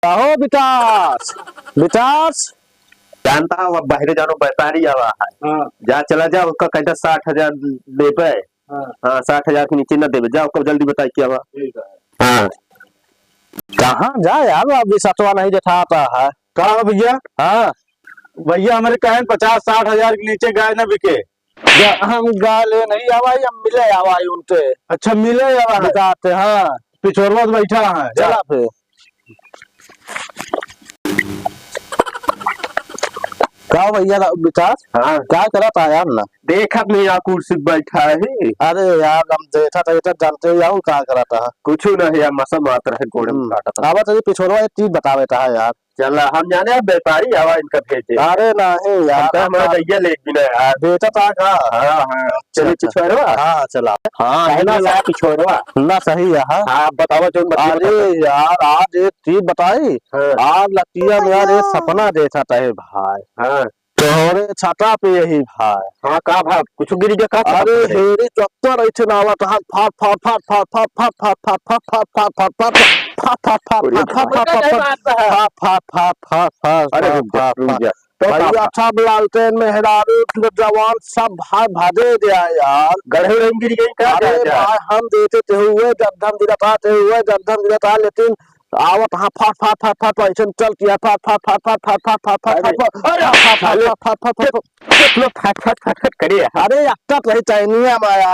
हो विकास। विकास जानता हूँ अब बाहर जानो व्यापारी आवा है। हाँ जा चला जा उसका कहता 60,000 दे पे। हाँ 60,000 के नीचे न दे जाओ कब जल्दी बताई क्या हुआ। हाँ कहाँ जाए यार अभी सतवा नहीं दिखाता है। कहा भैया? हाँ भैया हमारे कहे 50-60 हजार के नीचे गाय न बिके। हम गाले नहीं आवाई हम मिले आवाई उनसे। अच्छा मिले या बताते हाँ पिछोरवा तो बैठा है चला फिर। क्या भैया विकास हाँ क्या करा था यार ना। देखा नहीं यहाँ कुर्सी पे बैठा है। अरे यार हम देखा था इधर जानते हो यार क्या करा था। कुछ नहीं यार मौसम आता है घोड़े में काटा था। आवा तो पिछोड़वा एक चीज बतावे था यार। चला हम जाने अब व्यापारी आवा इनका भेजे। अरे नहीं यार हमारा दैया ले बिना यार। बेटा था का। हाँ हाँ चलिए पिछोरवा। हाँ चला हाँ है ना ला पिछोरवा। ना सही है हाँ। हाँ बताओ जो अरे यार आज एक चीज बताई। आज लतिया में यार एक सपना देखा था भाई। हाँ तोहरे छाता पे यही भाई। हाँ का भाग कुछ गिरी जो का। अरे हेरी चक्कर ऐसे ना आवत हाथ फाट फाट फाट फाट फाट फाट फाट फाट फाट फाट फाट फाट भैया सब लालटेन में हेरारू जवान सब भाई भाजे दिया यार। गढ़े रंग गिरी गई का। अरे भाई हम देते थे हुए जब दिलाता लेकिन आवत हाँ फाट फाट फाट फाट ऐसे चल किया फाट फाट फाट फाट फाट फाट फाट फाट फाट फाट फाट फाट करिए। अरे अक्का रही चाइनिया माया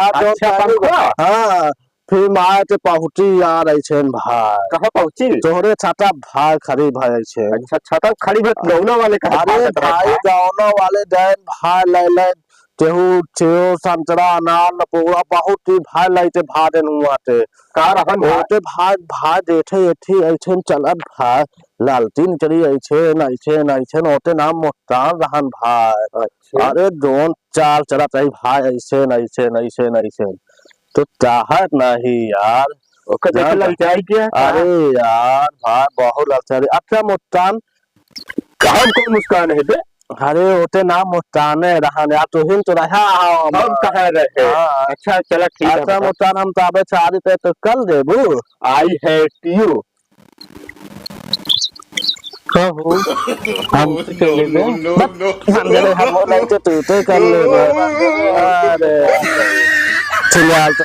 हाँ फिर माया के पहुंची यार ऐसे भाई। कहाँ पहुंची? तोहरे छाता भाई खड़ी भाई ऐसे। अच्छा छाता खड़ी गौना वाले का। अरे भाई गौना वाले जैन भाई ले केहू सेव संतरा अनार नपोड़ा बहुत चीज भाई लाइते भाई हुआ थे का रहन होते भाई भाई देखे एठी ऐसे चलत भाई लालटीन चली ऐसे होते नाम मुस्तान रहन भाई। अच्छा अरे दोन चार चलत रही भाई ऐसे तो चाहत नहीं यार। ओके देख लग जाए क्या। अरे यार भाई बहुत अच्छा अच्छा मुस्कान कहाँ कोई मुस्कान है बे। अरे होते नाम मुस्कान है रहन यार तो हिंद तो रहा हम कहाँ रहे। अच्छा चला ठीक है। अच्छा मुस्कान हम ताबे शादी पे तो कल देबू। I hate you. हम तू तो कर ले। अरे फिलहाल तो